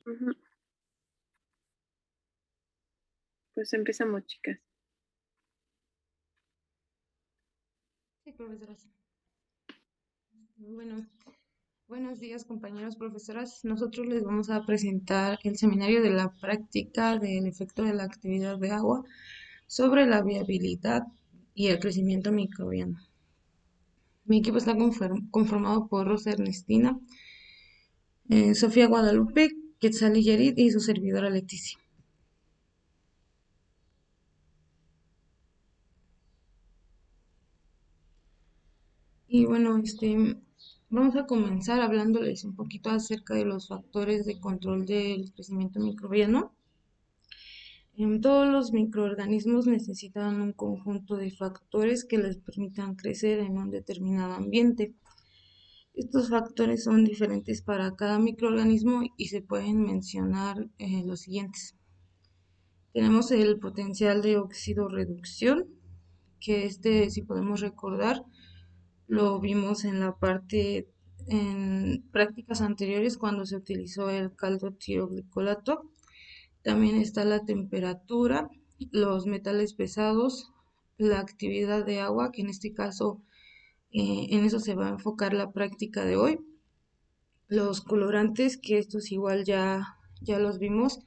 Ujú. Pues empezamos, chicas. Sí, profesora. Sí. Bueno, buenos días, compañeros profesoras. Nosotros les vamos a presentar el seminario de la práctica del efecto de la actividad de agua sobre la viabilidad y el crecimiento microbiano. Mi equipo está conformado por Rosa Ernestina, Sofía Guadalupe, Quetzalí Yerit y su servidora Leticia. Y bueno, vamos a comenzar hablándoles un poquito acerca de los factores de control del crecimiento microbiano. Todos los microorganismos necesitan un conjunto de factores que les permitan crecer en un determinado ambiente. Estos factores son diferentes para cada microorganismo y se pueden mencionar los siguientes. Tenemos el potencial de oxidorreducción, que si podemos recordar, lo vimos en la parte en prácticas anteriores cuando se utilizó el caldo tioglicolato. También está la temperatura, los metales pesados, la actividad de agua, que en este caso en eso se va a enfocar la práctica de hoy. Los colorantes, que estos igual ya los vimos,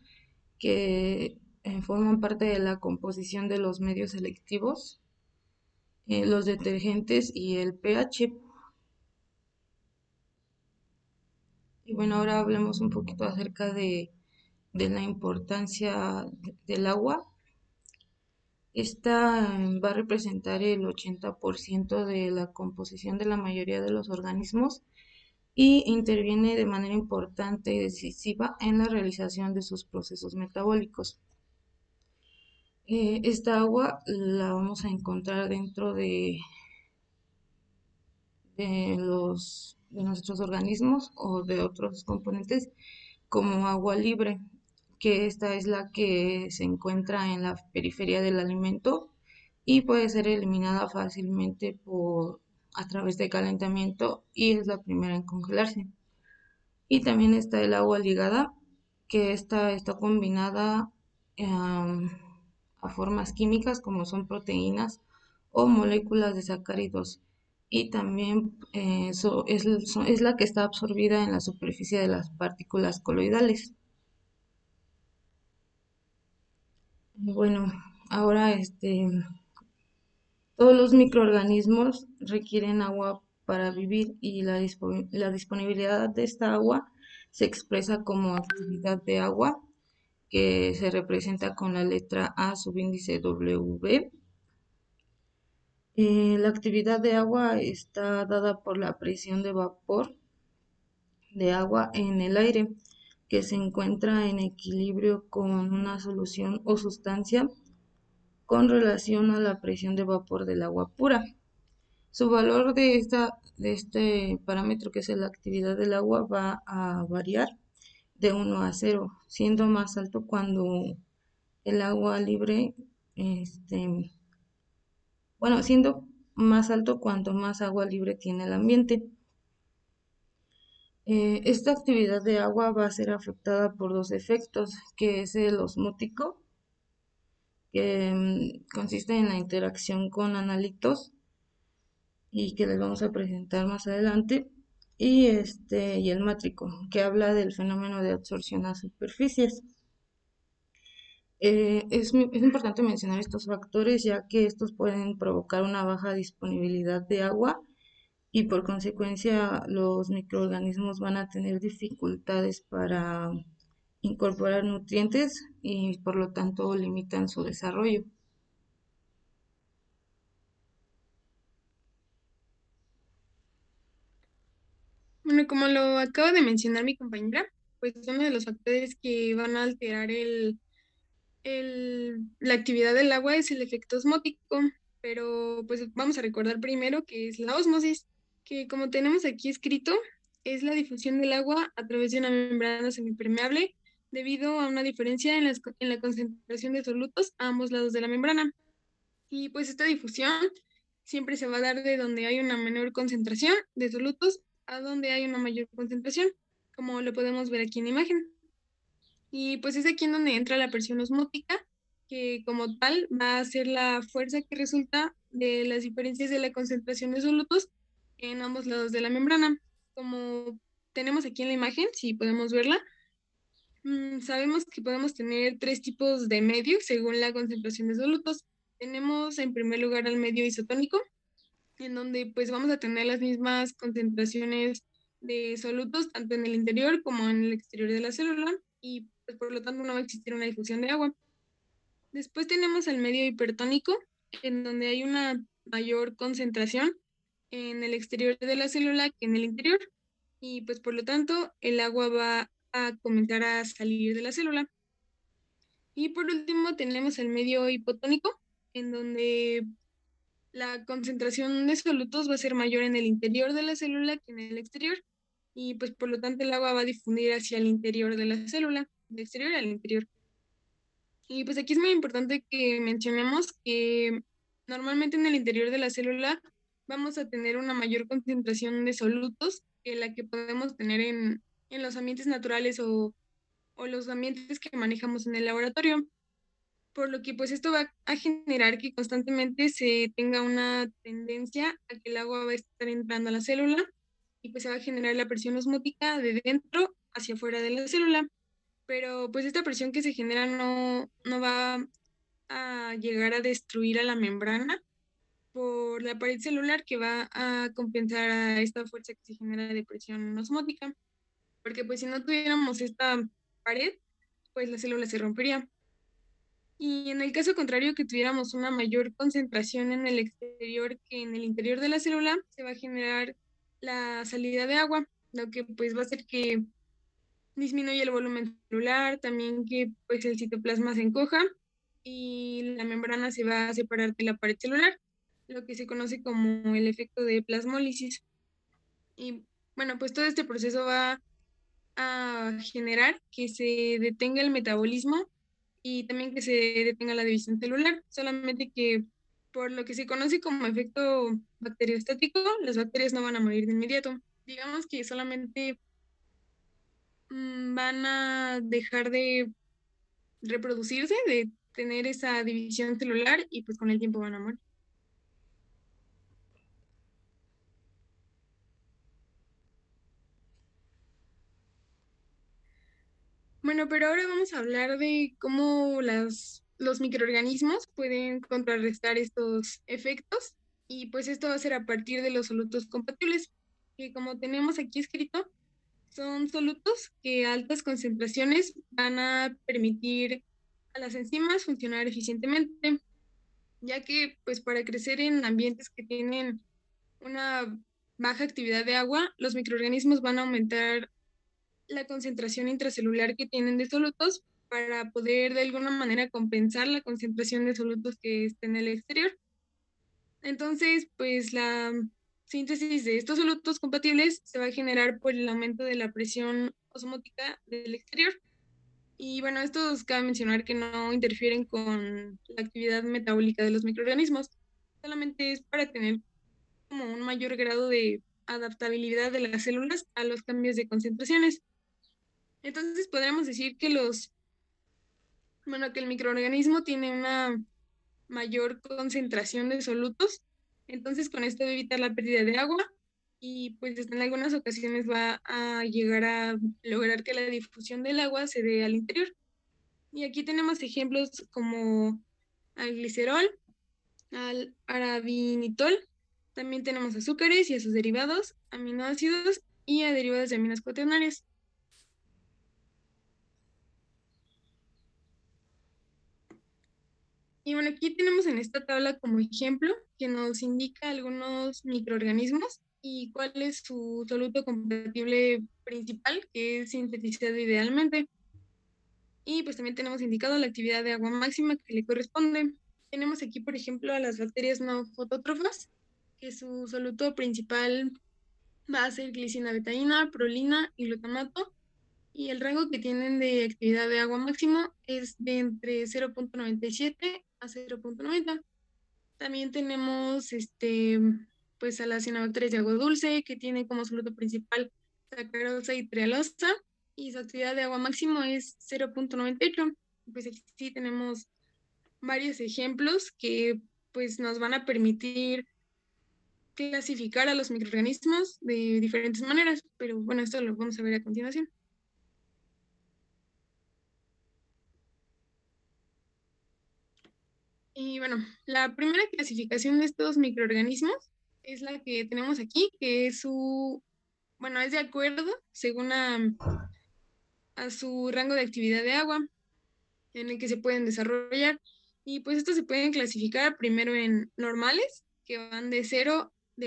que forman parte de la composición de los medios selectivos, los detergentes y el pH. Y bueno, ahora hablemos un poquito acerca de la importancia del agua. Esta va a representar el 80% de la composición de la mayoría de los organismos y interviene de manera importante y decisiva en la realización de sus procesos metabólicos. Esta agua la vamos a encontrar dentro de nuestros organismos o de otros componentes como agua libre, que esta es la que se encuentra en la periferia del alimento y puede ser eliminada fácilmente a través de calentamiento y es la primera en congelarse. Y también está el agua ligada, que esta está combinada a formas químicas como son proteínas o moléculas de sacáridos. Y también es la que está absorbida en la superficie de las partículas coloidales. Bueno, ahora todos los microorganismos requieren agua para vivir y la disponibilidad de esta agua se expresa como actividad de agua, que se representa con la letra A subíndice W. La actividad de agua está dada por la presión de vapor de agua en el aire, que se encuentra en equilibrio con una solución o sustancia con relación a la presión de vapor del agua pura. Su valor de este parámetro, que es la actividad del agua, va a variar de 1 a 0, siendo más alto cuando el agua libre, siendo más alto cuanto más agua libre tiene el ambiente. Esta actividad de agua va a ser afectada por dos efectos, que es el osmótico, que consiste en la interacción con analitos y que les vamos a presentar más adelante, y el mátrico, que habla del fenómeno de absorción a superficies. Es importante mencionar estos factores ya que estos pueden provocar una baja disponibilidad de agua y por consecuencia los microorganismos van a tener dificultades para incorporar nutrientes y por lo tanto limitan su desarrollo. Bueno, como lo acaba de mencionar mi compañera, pues uno de los factores que van a alterar la actividad del agua es el efecto osmótico, pero pues vamos a recordar primero que es la ósmosis, que como tenemos aquí escrito, es la difusión del agua a través de una membrana semipermeable debido a una diferencia en la concentración de solutos a ambos lados de la membrana. Y pues esta difusión siempre se va a dar de donde hay una menor concentración de solutos a donde hay una mayor concentración, como lo podemos ver aquí en la imagen. Y pues es aquí en donde entra la presión osmótica, que como tal va a ser la fuerza que resulta de las diferencias de la concentración de solutos en ambos lados de la membrana. Como tenemos aquí en la imagen, si podemos verla, sabemos que podemos tener tres tipos de medios según la concentración de solutos. Tenemos en primer lugar al medio isotónico, en donde pues vamos a tener las mismas concentraciones de solutos tanto en el interior como en el exterior de la célula y pues por lo tanto no va a existir una difusión de agua. Después tenemos el medio hipertónico, en donde hay una mayor concentración en el exterior de la célula que en el interior y pues por lo tanto el agua va a comenzar a salir de la célula. Y por último tenemos el medio hipotónico, en donde la concentración de solutos va a ser mayor en el interior de la célula que en el exterior y pues por lo tanto el agua va a difundir hacia el interior de la célula, del exterior al interior. Y pues aquí es muy importante que mencionemos que normalmente en el interior de la célula vamos a tener una mayor concentración de solutos que la que podemos tener en los ambientes naturales o los ambientes que manejamos en el laboratorio, por lo que pues esto va a generar que constantemente se tenga una tendencia a que el agua va a estar entrando a la célula y pues se va a generar la presión osmótica de dentro hacia afuera de la célula. Pero pues esta presión que se genera no va a llegar a destruir a la membrana por la pared celular que va a compensar a esta fuerza que se genera de presión osmótica. Porque pues si no tuviéramos esta pared, pues la célula se rompería. Y en el caso contrario, que tuviéramos una mayor concentración en el exterior que en el interior de la célula, se va a generar la salida de agua, lo que pues va a hacer que disminuya el volumen celular, también que pues el citoplasma se encoja y la membrana se va a separar de la pared celular, lo que se conoce como el efecto de plasmólisis. Y bueno, pues todo este proceso va a generar que se detenga el metabolismo y también que se detenga la división celular, solamente que por lo que se conoce como efecto bacteriostático, las bacterias no van a morir de inmediato. Digamos que solamente van a dejar de reproducirse, de tener esa división celular y pues con el tiempo van a morir. Bueno, pero ahora vamos a hablar de cómo los microorganismos pueden contrarrestar estos efectos y pues esto va a ser a partir de los solutos compatibles, que como tenemos aquí escrito, son solutos que a altas concentraciones van a permitir a las enzimas funcionar eficientemente, ya que pues para crecer en ambientes que tienen una baja actividad de agua, los microorganismos van a aumentar la concentración intracelular que tienen de solutos para poder de alguna manera compensar la concentración de solutos que está en el exterior. Entonces, pues la síntesis de estos solutos compatibles se va a generar por el aumento de la presión osmótica del exterior. Y bueno, estos cabe mencionar que no interfieren con la actividad metabólica de los microorganismos, solamente es para tener como un mayor grado de adaptabilidad de las células a los cambios de concentraciones. Entonces podríamos decir que que el microorganismo tiene una mayor concentración de solutos, entonces con esto va a evitar la pérdida de agua y pues en algunas ocasiones va a llegar a lograr que la difusión del agua se dé al interior. Y aquí tenemos ejemplos como al glicerol, al arabinitol, también tenemos azúcares y a sus derivados, aminoácidos y a derivados de aminos cuaternarios. Y bueno, aquí tenemos en esta tabla como ejemplo que nos indica algunos microorganismos y cuál es su soluto compatible principal, que es sintetizado idealmente. Y pues también tenemos indicado la actividad de agua máxima que le corresponde. Tenemos aquí, por ejemplo, a las bacterias no fotótrofas, que su soluto principal va a ser glicina betaína, prolina y glutamato, y el rango que tienen de actividad de agua máximo es de entre 0.97 a 0.90. También tenemos pues a las cianobacterias de agua dulce, que tienen como soluto principal sacarosa y trealosa. y su actividad de agua máximo es 0,98. Pues aquí sí tenemos varios ejemplos que pues nos van a permitir clasificar a los microorganismos de diferentes maneras, pero bueno, esto lo vamos a ver a continuación. Y bueno, la primera clasificación de estos microorganismos es la que tenemos aquí, que es bueno, es de acuerdo según a su rango de actividad de agua en el que se pueden desarrollar. Y pues estos se pueden clasificar primero en normales, que van de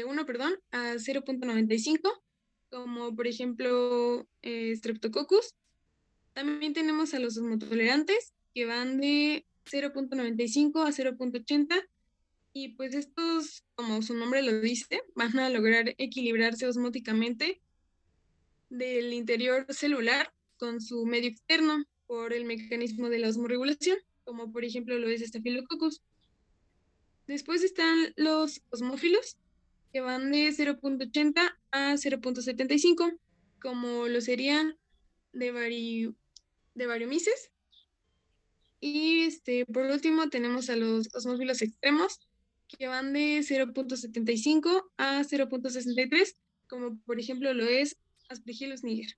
1, perdón, a 0,95, como por ejemplo Streptococcus. También tenemos a los osmotolerantes, que van de 0,95 a 0,80. Y pues estos, como su nombre lo dice, van a lograr equilibrarse osmóticamente del interior celular con su medio externo por el mecanismo de la osmorregulación, como por ejemplo lo es Staphylococcus. Después están los osmófilos, que van de 0,80 a 0,75, como lo serían de, de Variomyces. Y por último tenemos a los osmófilos extremos, que van de 0,75 a 0,63, como por ejemplo lo es Aspergillus niger.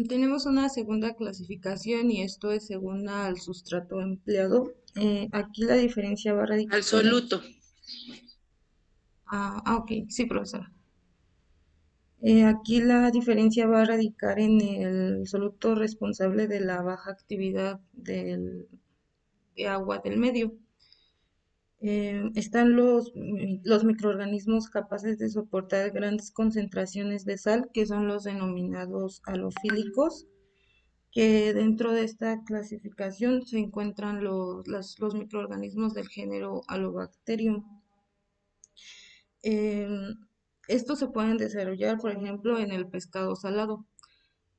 Tenemos una segunda clasificación y esto es según al sustrato empleado. Aquí la diferencia va a radicar. Al soluto. Ok, sí, profesora. Aquí la diferencia va a radicar en el soluto responsable de la baja actividad de agua del medio. Están los microorganismos capaces de soportar grandes concentraciones de sal, que son los denominados halofílicos, que dentro de esta clasificación se encuentran los microorganismos del género Halobacterium. Em, Estos se pueden desarrollar, por ejemplo, en el pescado salado.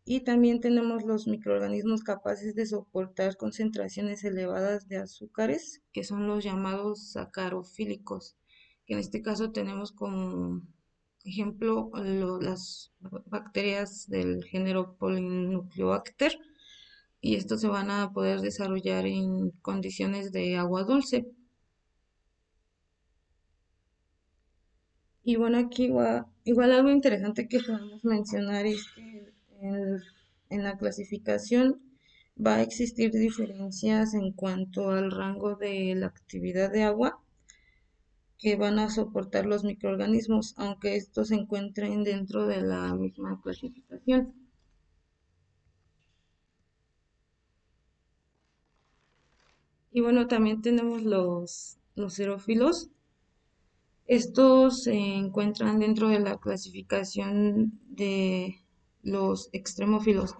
Y también tenemos los microorganismos capaces de soportar concentraciones elevadas de azúcares, que son los llamados sacarofílicos, que en este caso tenemos como ejemplo las bacterias del género Polynucleobacter, y estos se van a poder desarrollar en condiciones de agua dulce. Y bueno, aquí igual algo interesante que podemos mencionar es que en la clasificación va a existir diferencias en cuanto al rango de la actividad de agua que van a soportar los microorganismos, aunque estos se encuentren dentro de la misma clasificación. Y bueno, también tenemos los xerófilos. Estos se encuentran dentro de la clasificación de los extremófilos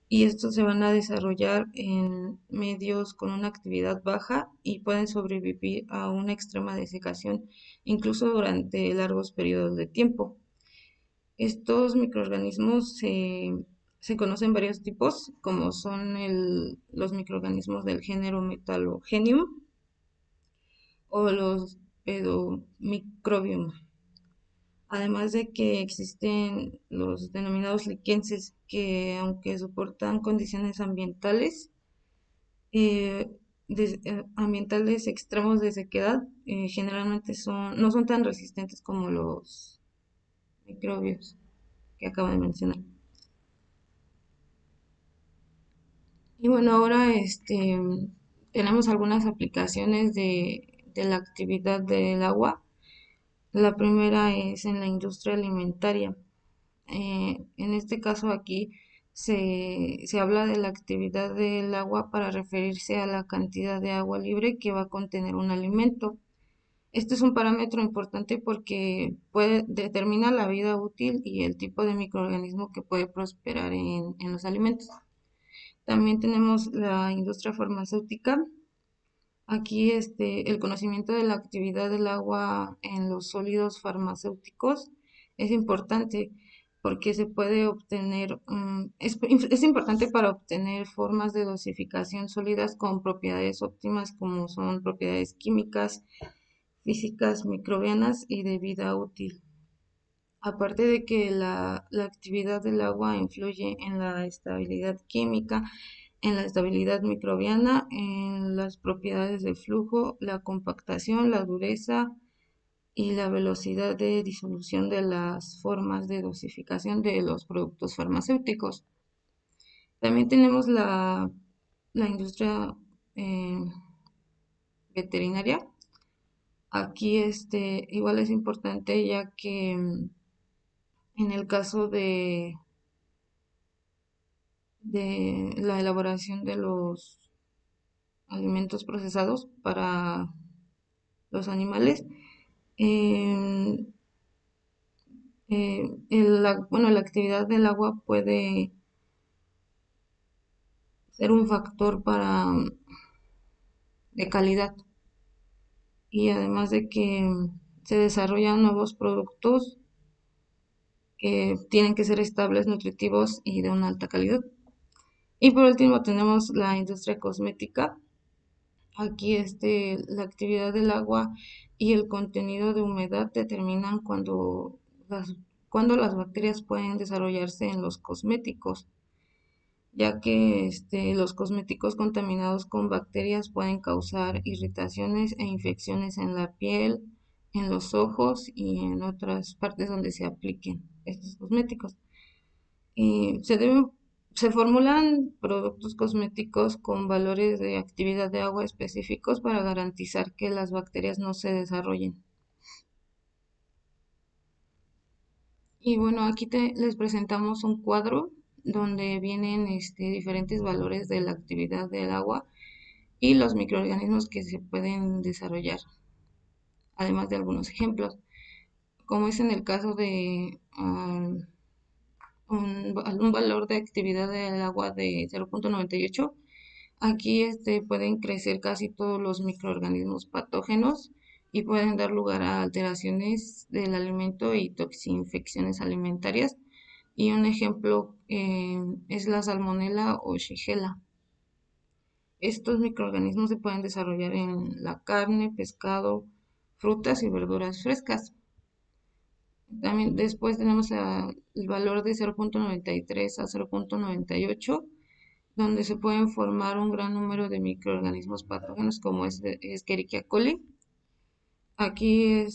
y estos se van a desarrollar en medios con una actividad baja y pueden sobrevivir a una extrema desecación, incluso durante largos periodos de tiempo. Estos microorganismos se conocen varios tipos, como son los microorganismos del género Metalogenium o los Pedomicrobium. Además de que existen los denominados liquenses, que aunque soportan condiciones ambientales, ambientales extremos de sequedad, generalmente no son tan resistentes como los microbios que acabo de mencionar. Y bueno, ahora tenemos algunas aplicaciones de la actividad del agua. La primera es en la industria alimentaria. En este caso aquí se habla de la actividad del agua para referirse a la cantidad de agua libre que va a contener un alimento. Este es un parámetro importante porque determina la vida útil y el tipo de microorganismo que puede prosperar en los alimentos. También tenemos la industria farmacéutica. Aquí el conocimiento de la actividad del agua en los sólidos farmacéuticos es importante porque se puede obtener, es importante para obtener formas de dosificación sólidas con propiedades óptimas como son propiedades químicas, físicas, microbianas y de vida útil. Aparte de que la actividad del agua influye en la estabilidad química, en la estabilidad microbiana, en las propiedades de flujo, la compactación, la dureza y la velocidad de disolución de las formas de dosificación de los productos farmacéuticos. También tenemos la industria eh, veterinaria. Aquí igual es importante ya que en el caso de la elaboración de los alimentos procesados para los animales, em, bueno, la actividad del agua puede ser un factor de calidad, y además de que se desarrollan nuevos productos que tienen que ser estables, nutritivos y de una alta calidad. Y por último tenemos la industria cosmética. Aquí la actividad del agua y el contenido de humedad determinan las, cuando las bacterias pueden desarrollarse en los cosméticos, ya que los cosméticos contaminados con bacterias pueden causar irritaciones e infecciones en la piel, en los ojos y en otras partes donde se apliquen estos cosméticos. Y se formulan productos cosméticos con valores de actividad de agua específicos para garantizar que las bacterias no se desarrollen. Y bueno, aquí les presentamos un cuadro donde vienen diferentes valores de la actividad del agua y los microorganismos que se pueden desarrollar, además de algunos ejemplos, como es en el caso de un valor de actividad del agua de 0.98. Aquí pueden crecer casi todos los microorganismos patógenos y pueden dar lugar a alteraciones del alimento y toxinfecciones alimentarias. Y un ejemplo es la salmonela o shigella. Estos microorganismos se pueden desarrollar en la carne, pescado, frutas y verduras frescas. También después tenemos el valor de 0.93 a 0.98, donde se pueden formar un gran número de microorganismos patógenos como es Escherichia coli. Aquí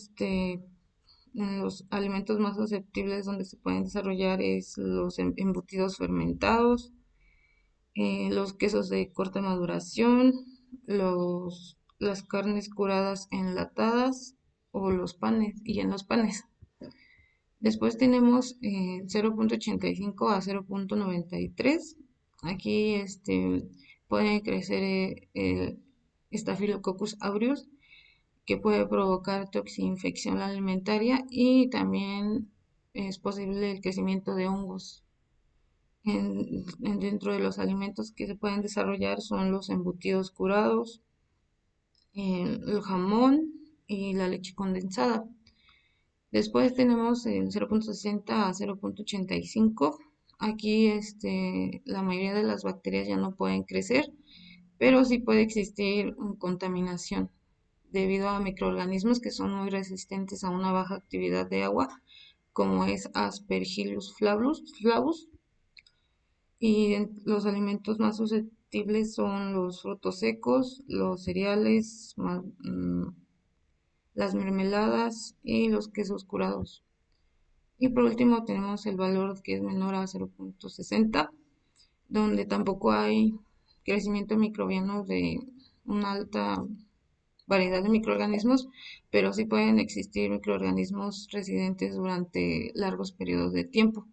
los alimentos más susceptibles donde se pueden desarrollar es los embutidos fermentados, los quesos de corta maduración, las carnes curadas enlatadas o los panes y en los panes. Después tenemos 0.85 a 0.93. Aquí puede crecer el Staphylococcus aureus, que puede provocar toxinfección alimentaria, y también es posible el crecimiento de hongos. Dentro de los alimentos que se pueden desarrollar son los embutidos curados, el jamón y la leche condensada. Después tenemos el 0.60 a 0.85. Aquí la mayoría de las bacterias ya no pueden crecer, pero sí puede existir contaminación debido a microorganismos que son muy resistentes a una baja actividad de agua, como es Aspergillus flavus. Y los alimentos más susceptibles son los frutos secos, los cereales, las mermeladas y los quesos curados. Y por último tenemos el valor que es menor a 0.60, donde tampoco hay crecimiento microbiano de una alta variedad de microorganismos, pero sí pueden existir microorganismos residentes durante largos periodos de tiempo,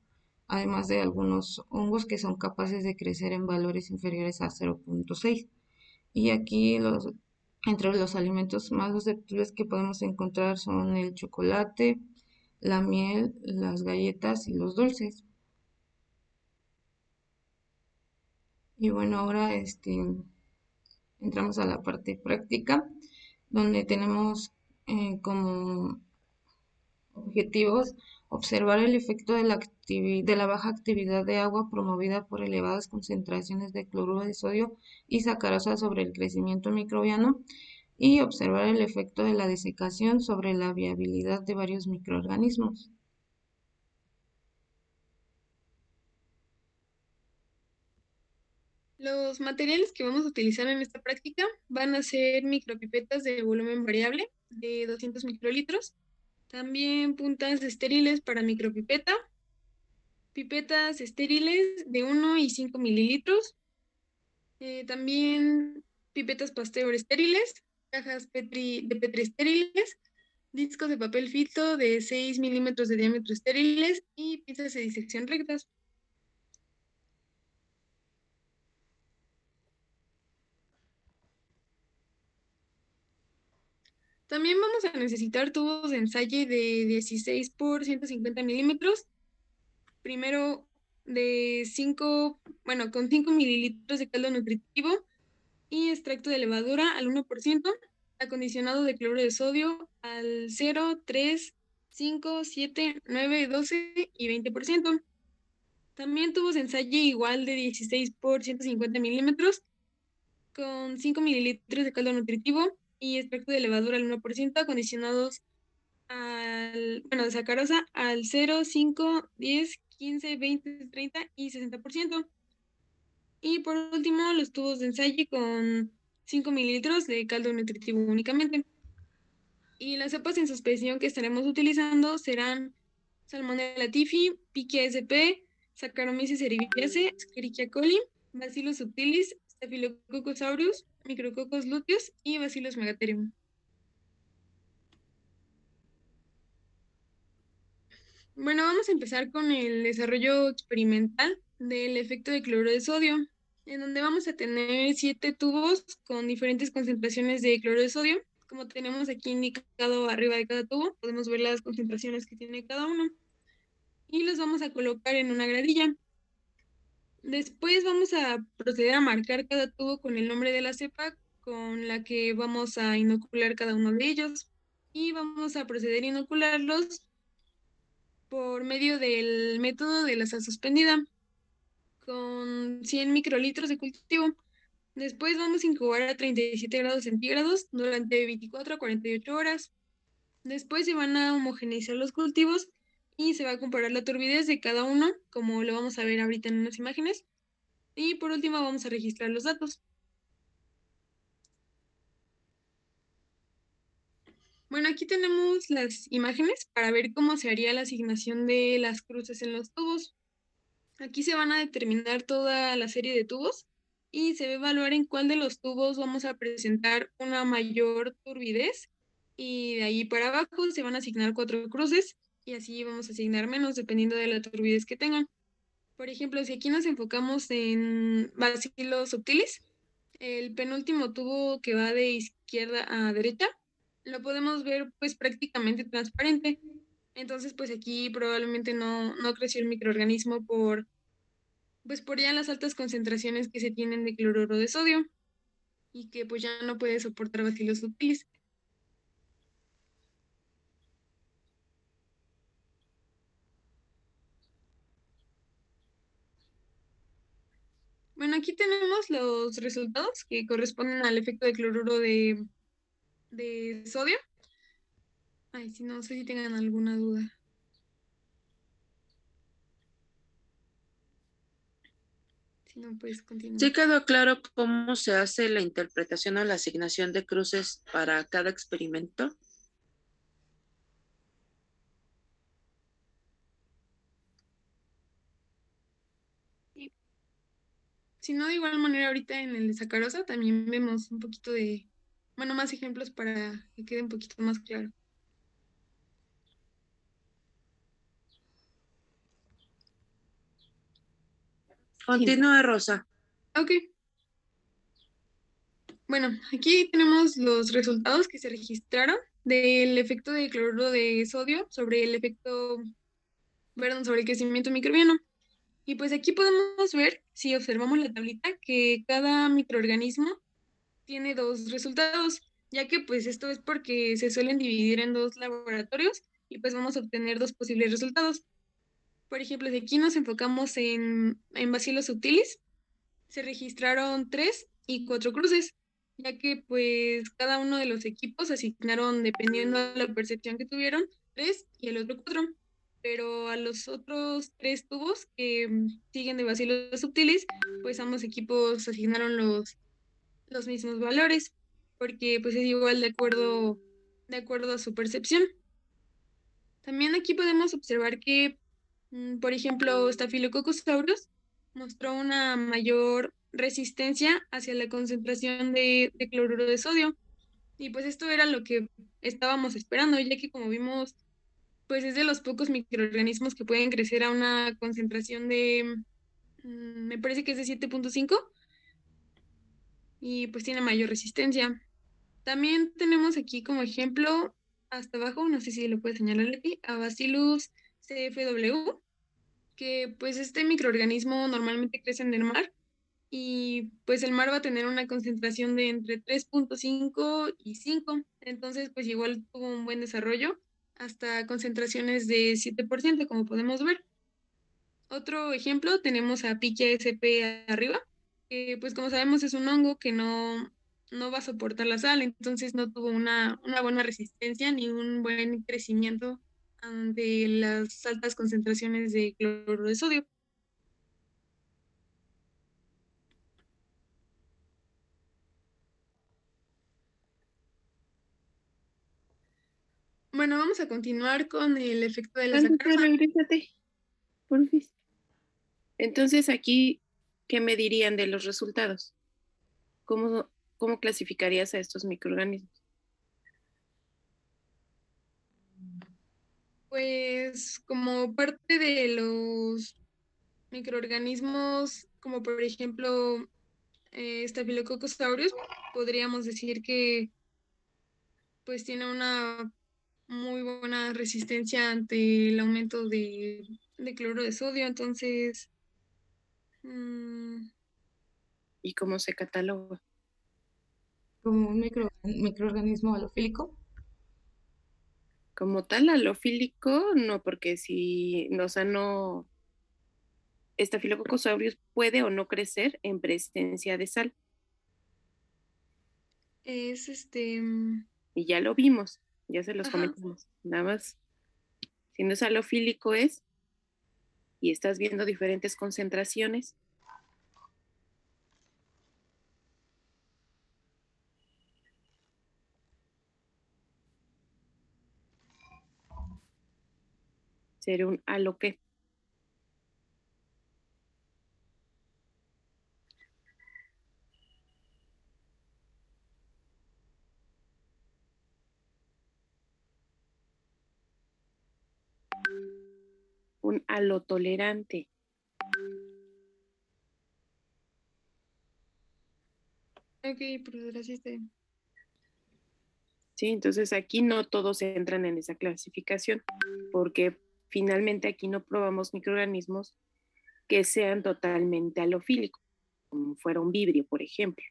además de algunos hongos que son capaces de crecer en valores inferiores a 0.6. Y aquí entre los alimentos más susceptibles que podemos encontrar son el chocolate, la miel, las galletas y los dulces. Y bueno, ahora entramos a la parte práctica, donde tenemos como objetivos observar el efecto de la baja actividad de agua promovida por elevadas concentraciones de cloruro de sodio y sacarosa sobre el crecimiento microbiano, y observar el efecto de la desecación sobre la viabilidad de varios microorganismos. Los materiales que vamos a utilizar en esta práctica van a ser micropipetas de volumen variable de 200 microlitros, también puntas estériles para micropipeta, pipetas estériles de 1 y 5 mililitros, también pipetas Pasteur estériles, cajas de Petri estériles, discos de papel filtro de 6 milímetros de diámetro estériles y pinzas de disección rectas. También vamos a necesitar tubos de ensayo de 16 por 150 milímetros. Primero de 5, bueno, con 5 mililitros de caldo nutritivo y extracto de levadura al 1%, acondicionado de cloruro de sodio al 0, 3, 5, 7, 9, 12 y 20%. También tubos de ensayo igual de 16 por 150 milímetros con 5 mililitros de caldo nutritivo y extracto de levadura al 1%, acondicionados de sacarosa al 0, 5, 10, 15, 20, 30 y 60%. Y por último, los tubos de ensayo con 5 mililitros de caldo nutritivo únicamente. Y las cepas en suspensión que estaremos utilizando serán Salmonella typhi, Pichia sp, Saccharomyces cerevisiae, Escherichia coli, Bacillus subtilis, Staphylococcus aureus, Micrococcus luteus y Bacillus megatherium. Bueno, vamos a empezar con el desarrollo experimental del efecto de cloruro de sodio, en donde vamos a tener 7 tubos con diferentes concentraciones de cloruro de sodio. Como tenemos aquí indicado arriba de cada tubo, podemos ver las concentraciones que tiene cada uno. Y los vamos a colocar en una gradilla. Después vamos a proceder a marcar cada tubo con el nombre de la cepa con la que vamos a inocular cada uno de ellos. Y vamos a proceder a inocularlos por medio del método de la sal suspendida con 100 microlitros de cultivo. Después vamos a incubar a 37 grados centígrados durante 24 a 48 horas. Después se van a homogeneizar los cultivos y se va a comparar la turbidez de cada uno, como lo vamos a ver ahorita en unas imágenes. Y por último vamos a registrar los datos. Bueno, aquí tenemos las imágenes para ver cómo se haría la asignación de las cruces en los tubos. Aquí se van a determinar toda la serie de tubos y se va a evaluar en cuál de los tubos vamos a presentar una mayor turbidez y de ahí para abajo se van a asignar 4 cruces y así vamos a asignar menos dependiendo de la turbidez que tengan. Por ejemplo, si aquí nos enfocamos en Bacillus subtilis, el penúltimo tubo que va de izquierda a derecha, lo podemos ver pues prácticamente transparente. Entonces pues aquí probablemente no creció el microorganismo pues por ya las altas concentraciones que se tienen de cloruro de sodio y que pues ya no puede soportar bacilos subtilis. Bueno, aquí tenemos los resultados que corresponden al efecto de cloruro de sodio. Ay, si no sé si tengan alguna duda. Si no, pues Sí continuamos. quedó claro cómo se hace la interpretación o la asignación de cruces para cada experimento. Si no, de igual manera, ahorita en el de sacarosa también vemos un poquito de, bueno, más ejemplos para que quede un poquito más claro. Continúa, Rosa. Ok. Bueno, aquí tenemos los resultados que se registraron del efecto de cloruro de sodio sobre el efecto, perdón, sobre el crecimiento microbiano. Y pues aquí podemos ver, si observamos la tablita, que cada microorganismo tiene 2 resultados, ya que pues esto es porque se suelen dividir en 2 laboratorios y pues vamos a obtener 2 posibles resultados. Por ejemplo, si aquí nos enfocamos en Bacillus subtilis, se registraron 3 y 4 cruces, ya que pues cada uno de los equipos asignaron, dependiendo de la percepción que tuvieron, 3 y el otro 4. pero a los otros 3 tubos que siguen de Bacillus subtilis, pues ambos equipos asignaron los mismos valores, porque pues es igual de acuerdo a su percepción. También aquí podemos observar que, por ejemplo, Staphylococcus aureus mostró una mayor resistencia hacia la concentración de cloruro de sodio. Y pues esto era lo que estábamos esperando, ya que como vimos, pues es de los pocos microorganismos que pueden crecer a una concentración de, me parece que es de 7.5 y pues tiene mayor resistencia. También tenemos aquí como ejemplo, hasta abajo, no sé si lo puedes señalar aquí, a Bacillus CFW, que pues este microorganismo normalmente crece en el mar y pues el mar va a tener una concentración de entre 3.5 y 5, entonces pues igual tuvo un buen desarrollo hasta concentraciones de 7%, como podemos ver. Otro ejemplo tenemos a Pichia sp arriba, que pues como sabemos es un hongo que no va a soportar la sal, entonces no tuvo una buena resistencia ni un buen crecimiento ante las altas concentraciones de cloruro de sodio. Bueno, vamos a continuar con el efecto de la sacarosa. Regrésate, porfis. Entonces aquí, ¿qué me dirían de los resultados? ¿Cómo clasificarías a estos microorganismos? Pues como parte de los microorganismos, como por ejemplo Staphylococcus aureus, podríamos decir que pues tiene una muy buena resistencia ante el aumento de cloruro de sodio, entonces ¿Y cómo se cataloga? Como un microorganismo halofílico. Como tal, alofílico, no, porque si, no, o sea, no, Staphylococcus aureus puede o no crecer en presencia de sal, es y ya lo vimos, ya se los ajá, comentamos, nada más. Si no es halofílico es, y estás viendo diferentes concentraciones, sería un halo qué. Un halotolerante. ok, pero gracias. ¿Sí? Entonces aquí no todos entran en esa clasificación, porque finalmente aquí no probamos microorganismos que sean totalmente halofílicos, como fuera un vibrio, por ejemplo.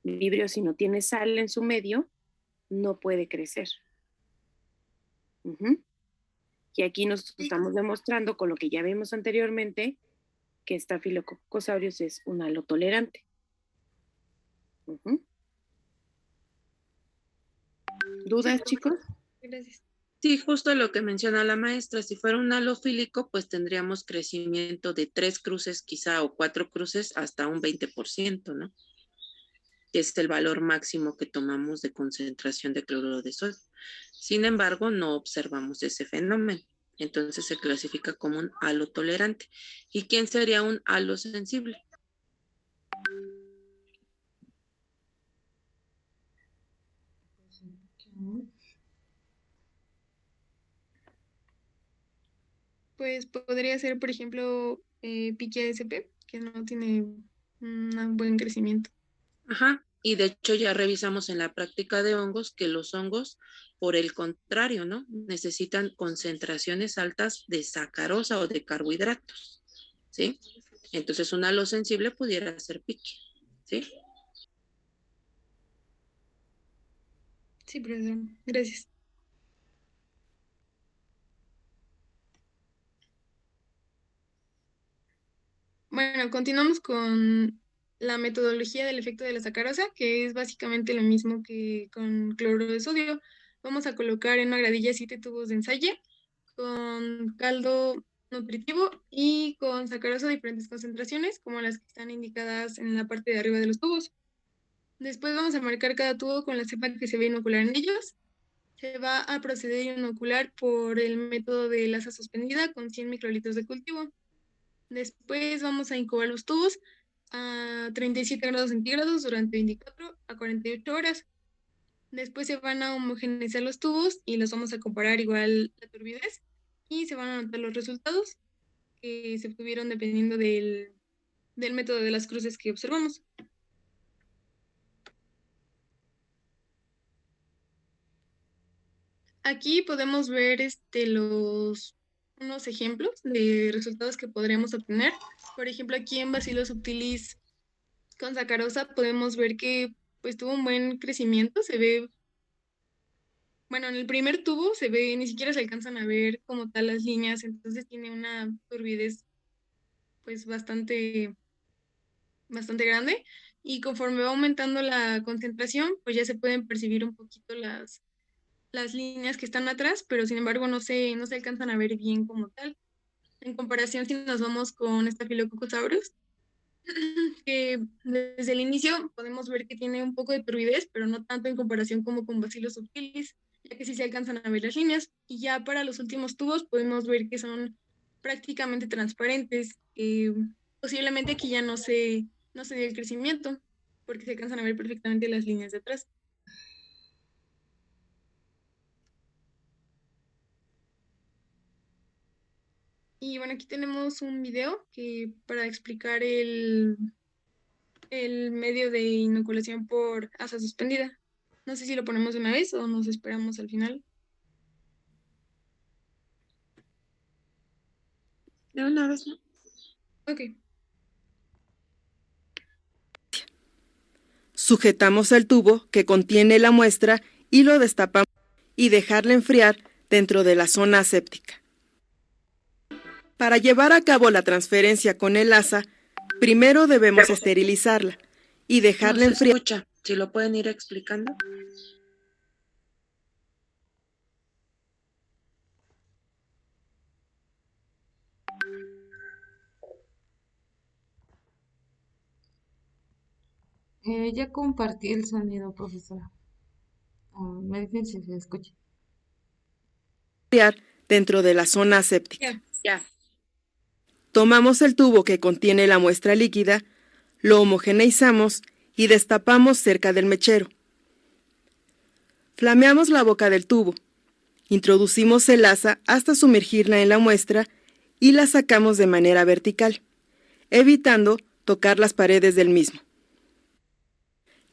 El vibrio, si no tiene sal en su medio, no puede crecer. Y aquí nos estamos demostrando con lo que ya vimos anteriormente que Staphylococcus aureus es un halotolerante. ¿Dudas, Sí, chicos? gracias. Sí, justo lo que menciona la maestra, si fuera un halofílico, pues tendríamos crecimiento de 3 cruces quizá o 4 cruces hasta un 20%, ¿no? Que es el valor máximo que tomamos de concentración de cloruro de sodio. Sin embargo, no observamos ese fenómeno. Entonces se clasifica como un halotolerante. ¿Y quién sería un halosensible? Pues podría ser, por ejemplo, Piquia sp, que no tiene un buen crecimiento. Ajá. Y de hecho ya revisamos en la práctica de hongos que los hongos, por el contrario, ¿no? Necesitan concentraciones altas de sacarosa o de carbohidratos, ¿sí? Entonces un halosensible pudiera ser pique, ¿sí? Sí, profesor, gracias. Bueno, continuamos con la metodología del efecto de la sacarosa, que es básicamente lo mismo que con cloruro de sodio. Vamos a colocar en una gradilla 7 tubos de ensayo con caldo nutritivo y con sacarosa de diferentes concentraciones, como las que están indicadas en la parte de arriba de los tubos. Después vamos a marcar cada tubo con la cepa que se va a inocular en ellos. Se va a proceder a inocular por el método de lasa suspendida con 100 microlitros de cultivo. Después vamos a incubar los tubos a 37 grados centígrados durante 24 a 48 horas. Después se van a homogeneizar los tubos y los vamos a comparar igual la turbidez y se van a anotar los resultados que se obtuvieron dependiendo del método de las cruces que observamos. Aquí podemos ver unos ejemplos de resultados que podríamos obtener. Por ejemplo, aquí en Bacillus subtilis con sacarosa podemos ver que pues tuvo un buen crecimiento. Se ve, bueno, en el primer tubo se ve, ni siquiera se alcanzan a ver como tal las líneas, entonces tiene una turbidez pues bastante grande. Y conforme va aumentando la concentración, pues ya se pueden percibir un poquito las líneas que están atrás, pero sin embargo no se alcanzan a ver bien como tal. En comparación, si nos vamos con Staphylococcus aureus, que desde el inicio podemos ver que tiene un poco de turbidez, pero no tanto en comparación como con Bacillus subtilis, ya que sí se alcanzan a ver las líneas. Y ya para los últimos tubos podemos ver que son prácticamente transparentes. Posiblemente aquí ya no se dio el crecimiento, porque se alcanzan a ver perfectamente las líneas de atrás. Y bueno, aquí tenemos un video que para explicar el medio de inoculación por asa suspendida. No sé si lo ponemos de una vez o nos esperamos al final. De una vez, ¿no? Ok. Sujetamos el tubo que contiene la muestra y lo destapamos y dejarla enfriar dentro de la zona aséptica. Para llevar a cabo la transferencia con el asa, primero debemos esterilizarla y dejarla No se enfriar. escucha. Si lo pueden ir explicando. Ya compartí el sonido, profesora. Me dicen si se escucha. Dentro de la zona aséptica. Ya. Tomamos el tubo que contiene la muestra líquida, lo homogeneizamos y destapamos cerca del mechero. Flameamos la boca del tubo. Introducimos el asa hasta sumergirla en la muestra y la sacamos de manera vertical, evitando tocar las paredes del mismo,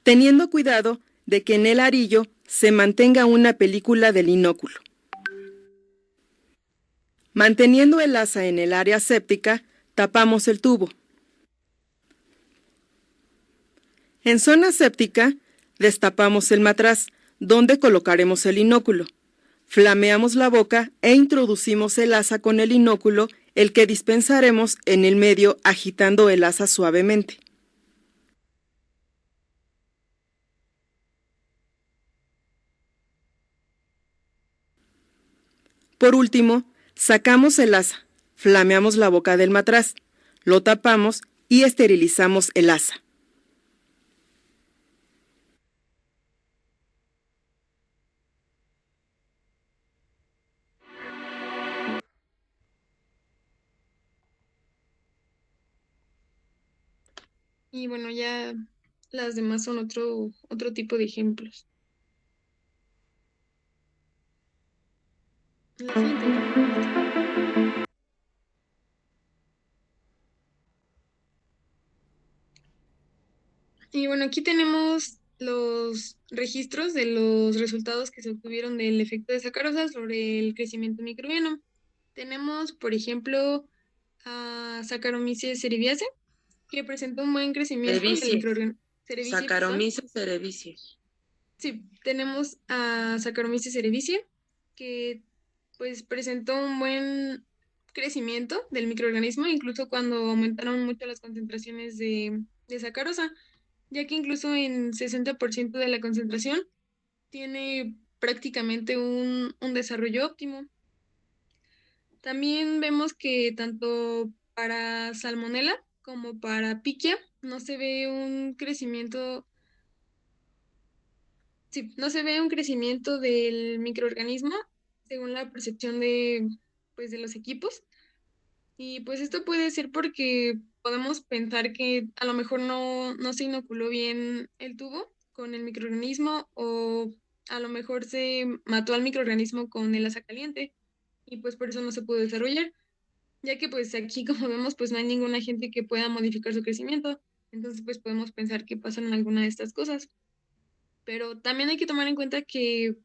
teniendo cuidado de que en el arillo se mantenga una película del inóculo. Manteniendo el asa en el área séptica, tapamos el tubo. En zona séptica, destapamos el matraz, donde colocaremos el inóculo. Flameamos la boca e introducimos el asa con el inóculo, el que dispensaremos en el medio agitando el asa suavemente. Por último, sacamos el asa, flameamos la boca del matraz, lo tapamos y esterilizamos el asa. Y bueno, ya las demás son otro tipo de ejemplos. La siguiente, maestra. Y bueno, aquí tenemos los registros de los resultados que se obtuvieron del efecto de sacarosa sobre el crecimiento microbiano. Tenemos, por ejemplo, a Saccharomyces cerevisiae, que presentó un buen crecimiento del Cerevisiae. microorganismo. Cerevisiae, perdón. Saccharomyces cerevisiae. Sí, tenemos a Saccharomyces cerevisiae, que pues presentó un buen crecimiento del microorganismo, incluso cuando aumentaron mucho las concentraciones de sacarosa, ya que incluso en 60% de la concentración tiene prácticamente un desarrollo óptimo. También vemos que tanto para salmonela como para piquia no se ve un crecimiento, sí, no se ve un crecimiento del microorganismo según la percepción de, pues, de los equipos. Y pues esto puede ser porque podemos pensar que a lo mejor no se inoculó bien el tubo con el microorganismo o a lo mejor se mató al microorganismo con el asa caliente y pues por eso no se pudo desarrollar, ya que pues aquí como vemos pues no hay ningún agente que pueda modificar su crecimiento, entonces pues podemos pensar que pasan alguna de estas cosas. Pero también hay que tomar en cuenta que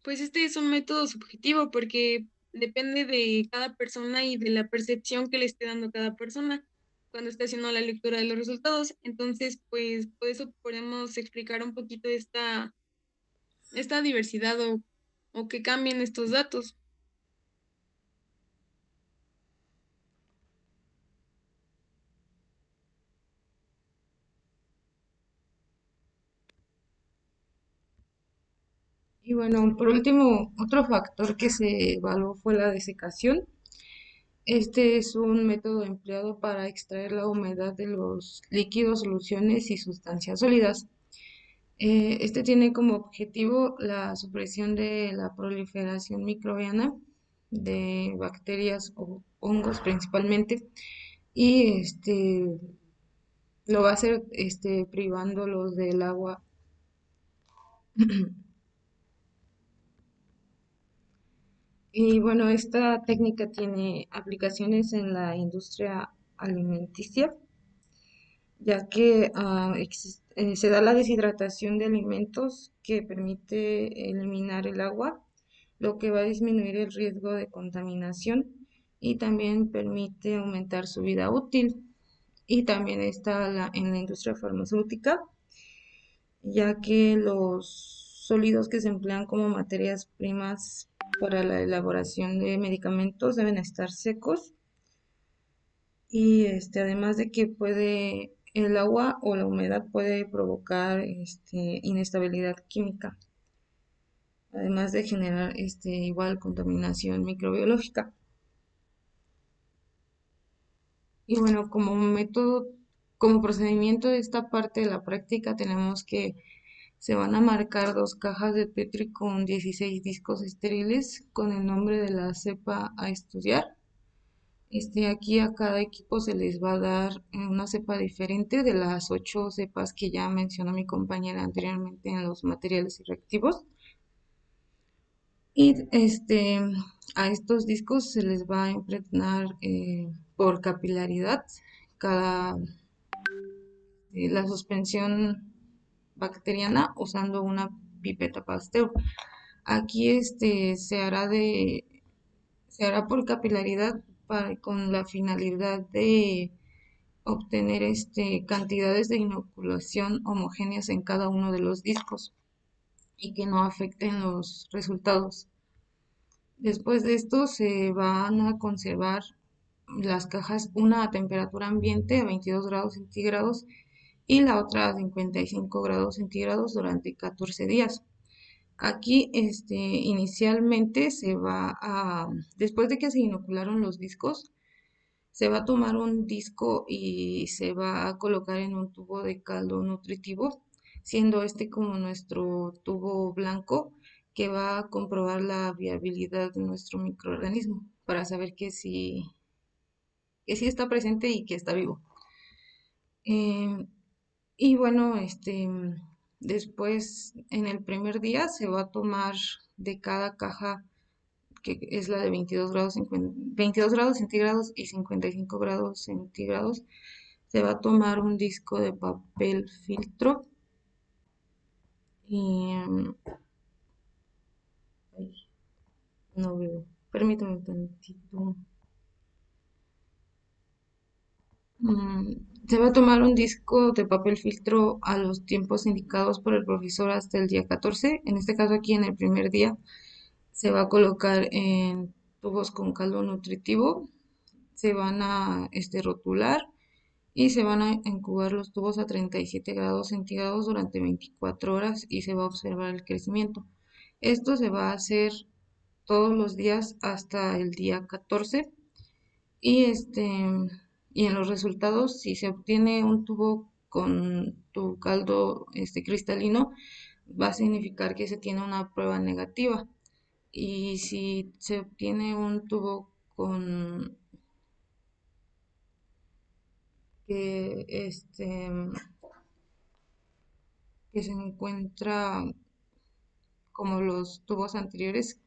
pues este es un método subjetivo porque depende de cada persona y de la percepción que le esté dando cada persona cuando esté haciendo la lectura de los resultados. Entonces, pues por eso podemos explicar un poquito esta diversidad o que cambien estos datos. Y bueno, por último, otro factor que se evaluó fue la desecación. Este es un método empleado para extraer la humedad de los líquidos, soluciones y sustancias sólidas. Este tiene como objetivo la supresión de la proliferación microbiana de bacterias o hongos principalmente y lo va a hacer privándolos del agua. Y bueno, esta técnica tiene aplicaciones en la industria alimenticia, ya que se da la deshidratación de alimentos que permite eliminar el agua, lo que va a disminuir el riesgo de contaminación y también permite aumentar su vida útil. Y también está en la industria farmacéutica, ya que los sólidos que se emplean como materias primas para la elaboración de medicamentos deben estar secos y además de que el agua o la humedad puede provocar inestabilidad química, además de generar igual contaminación microbiológica. Y bueno, como método, como procedimiento de esta parte de la práctica tenemos que se van a marcar dos cajas de Petri con 16 discos estériles con el nombre de la cepa a estudiar. Aquí a cada equipo se les va a dar una cepa diferente de las 8 cepas que ya mencionó mi compañera anteriormente en los materiales y reactivos. Y a estos discos se les va a impregnar por capilaridad cada la suspensión bacteriana usando una pipeta Pasteur. Aquí se hará por capilaridad con la finalidad de obtener cantidades de inoculación homogéneas en cada uno de los discos y que no afecten los resultados. Después de esto se van a conservar las cajas, una a temperatura ambiente a 22 grados centígrados y la otra a 55 grados centígrados durante 14 días. Aquí, inicialmente después de que se inocularon los discos, se va a tomar un disco y se va a colocar en un tubo de caldo nutritivo, siendo este como nuestro tubo blanco que va a comprobar la viabilidad de nuestro microorganismo para saber que sí está presente y que está vivo. Em, y bueno, después en el primer día se va a tomar de cada caja, que es la de 22 grados centígrados y 55 grados centígrados, se va a tomar un disco de papel filtro y ay, no veo, permítame un tantito. Mm, Se va a tomar un disco de papel filtro a los tiempos indicados por el profesor hasta el día 14. En este caso aquí en el primer día se va a colocar en tubos con caldo nutritivo, se van a rotular y se van a incubar los tubos a 37 grados centígrados durante 24 horas y se va a observar el crecimiento. Esto se va a hacer todos los días hasta el día 14 y y en los resultados si se obtiene un tubo con tu caldo cristalino va a significar que se tiene una prueba negativa y si se obtiene un tubo con que que se encuentra como los tubos anteriores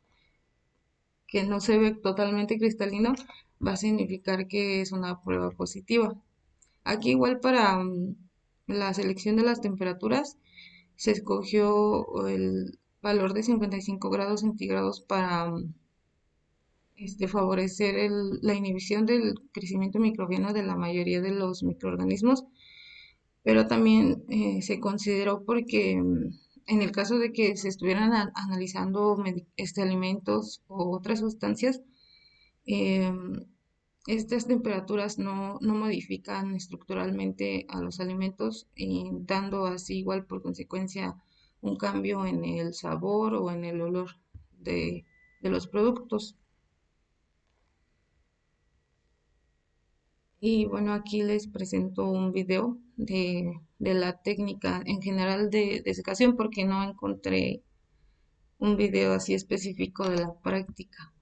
que no se ve totalmente cristalino, va a significar que es una prueba positiva. Aquí igual para la selección de las temperaturas se escogió el valor de 55 grados centígrados para favorecer la inhibición del crecimiento microbiano de la mayoría de los microorganismos, pero también se consideró porque en el caso de que se estuvieran analizando alimentos o otras sustancias, em, estas temperaturas no modifican estructuralmente a los alimentos, dando así igual por consecuencia un cambio en el sabor o en el olor de los productos. Y bueno, aquí les presento un video de la técnica en general de desecación porque no encontré un video así específico de la práctica.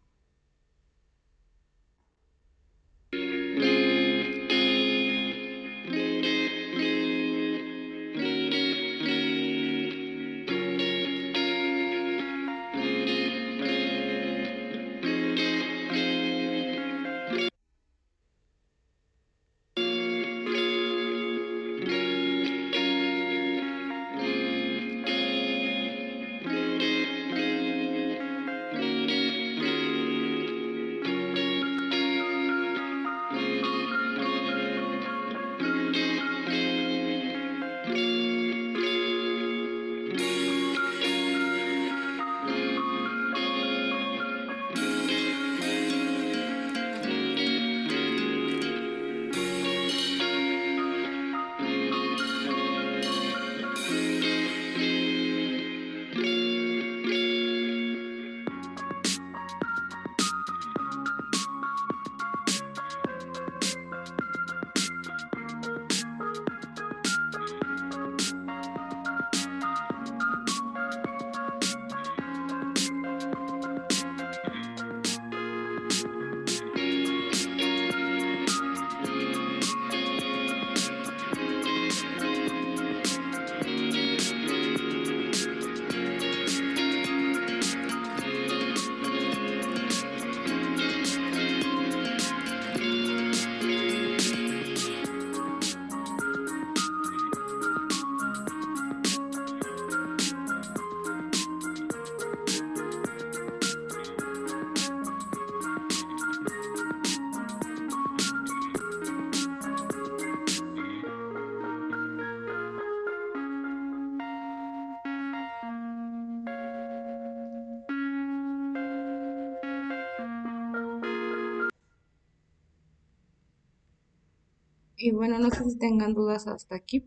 Y bueno, no sé si tengan dudas hasta aquí,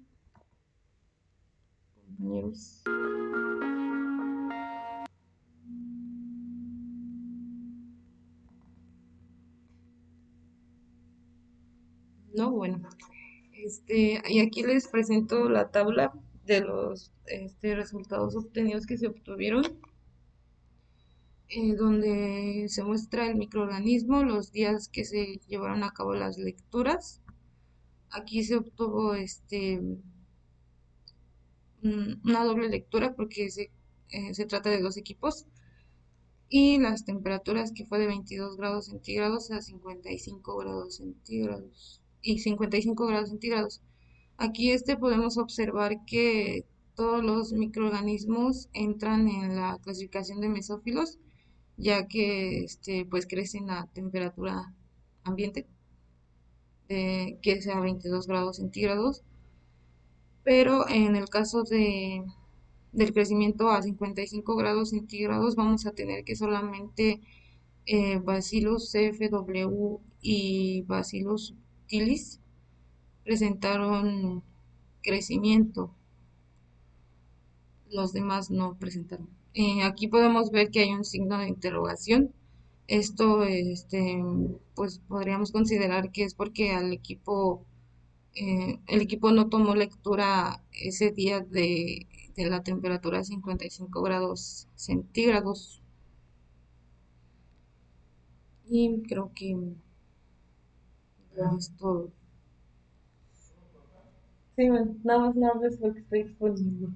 compañeros. No, bueno. Y aquí les presento la tabla de los resultados obtenidos que se obtuvieron, donde se muestra el microorganismo, los días que se llevaron a cabo las lecturas. Aquí se obtuvo una doble lectura porque se trata de dos equipos y las temperaturas que fue de 22 grados centígrados a 55 grados centígrados y 55 grados centígrados. Aquí podemos observar que todos los microorganismos entran en la clasificación de mesófilos, ya que pues crecen a temperatura ambiente, que sea 22 grados centígrados, pero en el caso del crecimiento a 55 grados centígrados vamos a tener que solamente Bacillus CFW y Bacillus subtilis presentaron crecimiento, los demás no presentaron. Aquí podemos ver que hay un signo de interrogación. Esto, pues podríamos considerar que es porque el equipo no tomó lectura ese día de la temperatura a 55 grados centígrados. Y creo que ya es todo. Sí, bueno, nada más es lo que estoy exponiendo.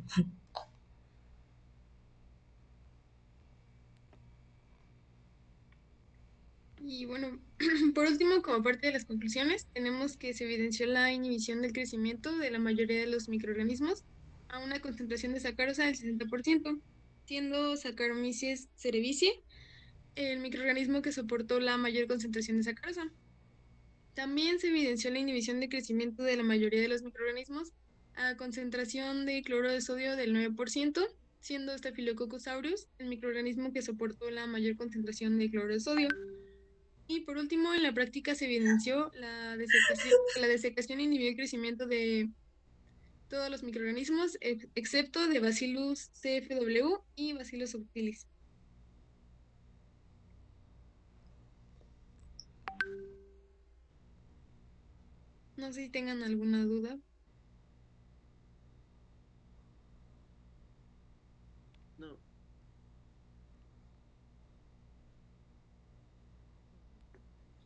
Y bueno, por último, como parte de las conclusiones, tenemos que se evidenció la inhibición del crecimiento de la mayoría de los microorganismos a una concentración de sacarosa del 60%, siendo Saccharomyces cerevisiae el microorganismo que soportó la mayor concentración de sacarosa. También se evidenció la inhibición de crecimiento de la mayoría de los microorganismos a concentración de cloro de sodio del 9%, siendo Staphylococcus aureus el microorganismo que soportó la mayor concentración de cloro de sodio. Y por último, en la práctica se evidenció que la desecación inhibió el crecimiento de todos los microorganismos, excepto de Bacillus CFW y Bacillus subtilis. No sé si tengan alguna duda. No.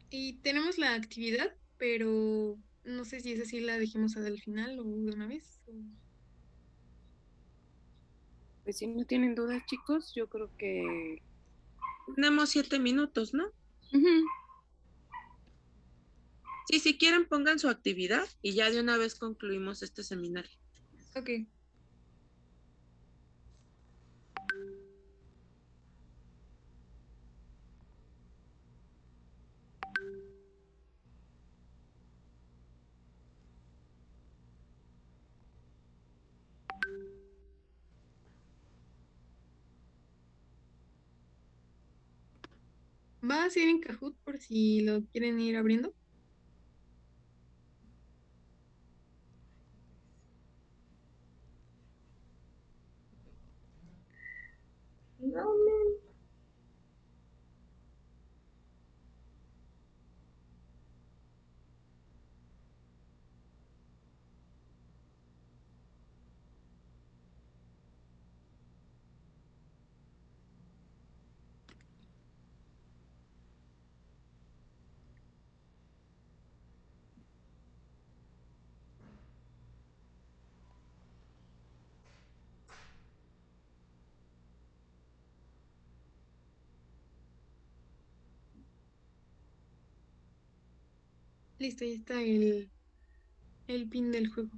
Y tenemos la actividad, pero no sé si esa sí la dejemos al final o de una vez. Pues si no tienen dudas, chicos, yo creo que tenemos 7 minutos, ¿no? Ujú. Sí, si quieren pongan su actividad y ya de una vez concluimos este seminario. Ok. Va a ser en Kahoot por si lo quieren ir abriendo. No, Listo, ya está el pin del juego.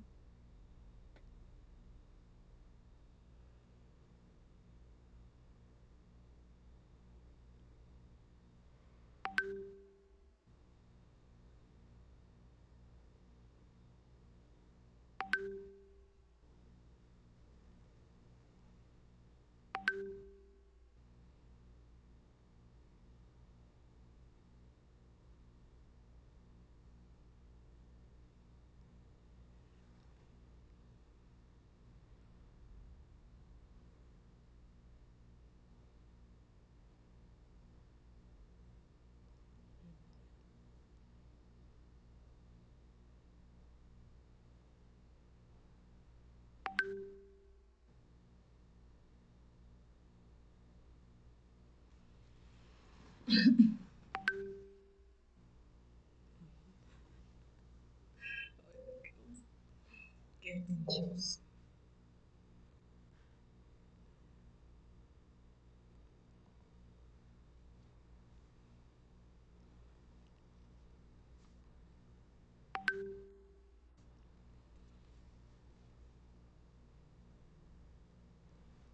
qué pinchos.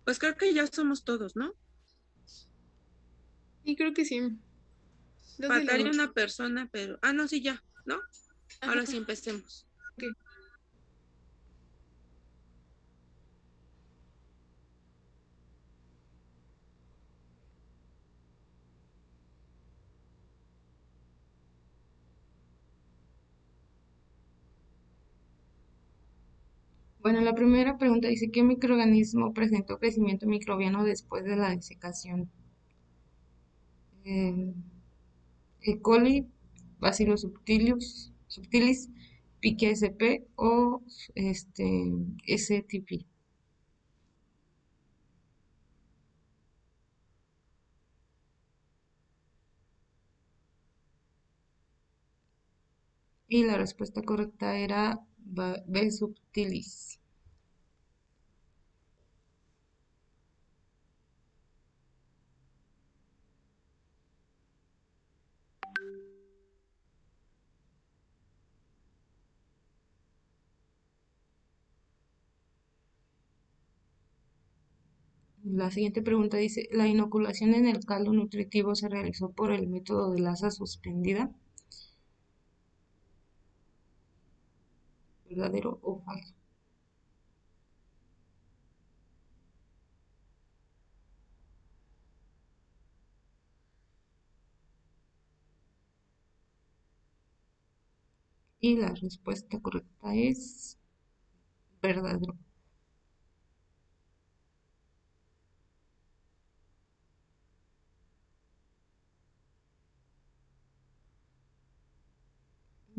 Pues creo que ya somos todos, ¿no? Y creo que sí. Dos de la Faltaría 8. una persona, pero... Ah, no, sí, ya, ¿no? Ajá, Ahora sí empecemos. ok. Bueno, la primera pregunta dice, ¿qué microorganismo presentó crecimiento microbiano después de la desecación? Eh, E. coli, Bacillus subtilis, Piquia sp o STP. Y la respuesta correcta era B. subtilis. La siguiente pregunta dice, ¿la inoculación en el caldo nutritivo se realizó por el método del asa suspendida? ¿Verdadero o falso? Y la respuesta correcta es verdadero.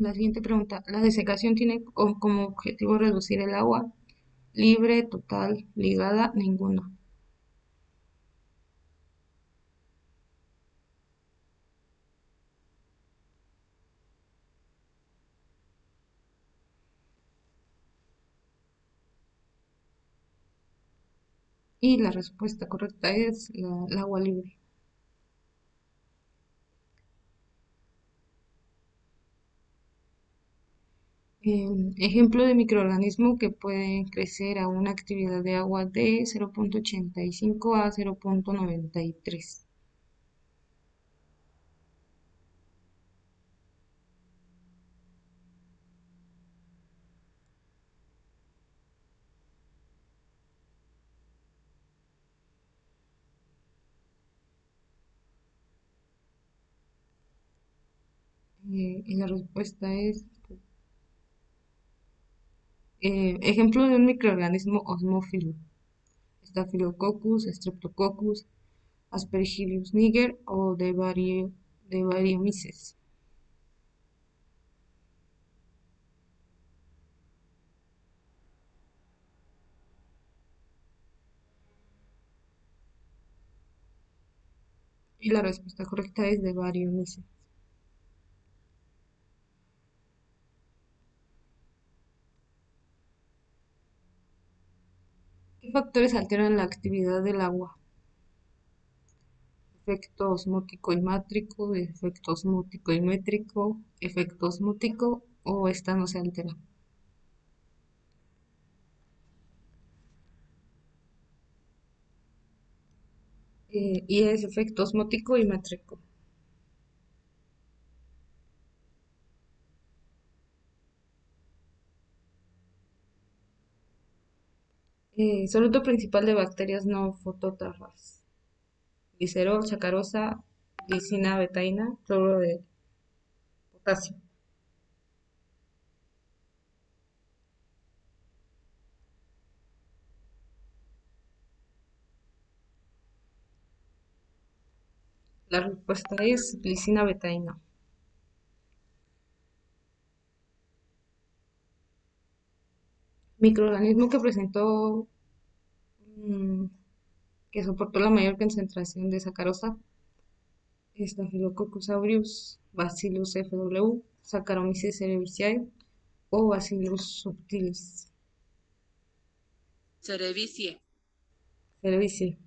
La siguiente pregunta, ¿la desecación tiene como objetivo reducir el agua? Libre, total, ligada, ninguna. Y la respuesta correcta es el agua libre. Ejemplo de microorganismo que pueden crecer a una actividad de agua de 0.85 a 0.93. Y la respuesta es ejemplo de un microorganismo osmófilo. Staphylococcus, Streptococcus, Aspergillus niger o de Variomyces. Y la respuesta correcta es de Variomyces. ¿Qué factores alteran la actividad del agua? Efecto osmótico y mátrico, efecto osmótico y métrico, efecto osmótico o esta no se altera. Y es efecto osmótico y métrico. Soluto principal de bacterias no fotótrafas. Glicerol, sacarosa, glicina betaína, cloruro de potasio. La respuesta es glicina betaína. Microorganismo que presentó, mm, que soportó la mayor concentración de sacarosa, Staphylococcus aureus, Bacillus FW, Saccharomyces cerevisiae o Bacillus subtilis. Cerevisiae. Cerevisiae.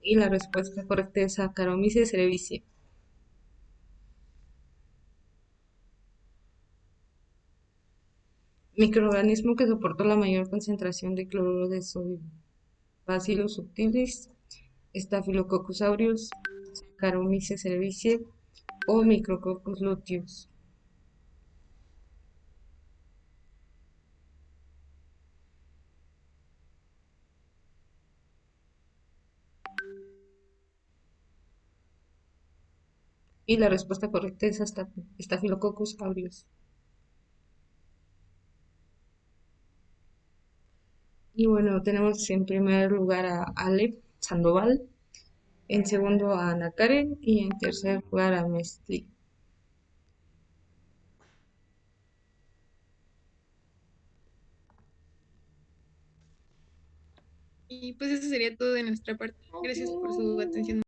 Y la respuesta correcta es Saccharomyces cerevisiae. Microorganismo que soportó la mayor concentración de cloruro de sodio. Bacillus subtilis, Staphylococcus aureus, Saccharomyces cerevisiae o Micrococcus luteus. Y la respuesta correcta es Staphylococcus aureus. Y bueno, tenemos en primer lugar a Ale Sandoval, en segundo a Ana Karen y en tercer lugar a Mesli. Y pues eso sería todo de nuestra parte. Gracias por su atención.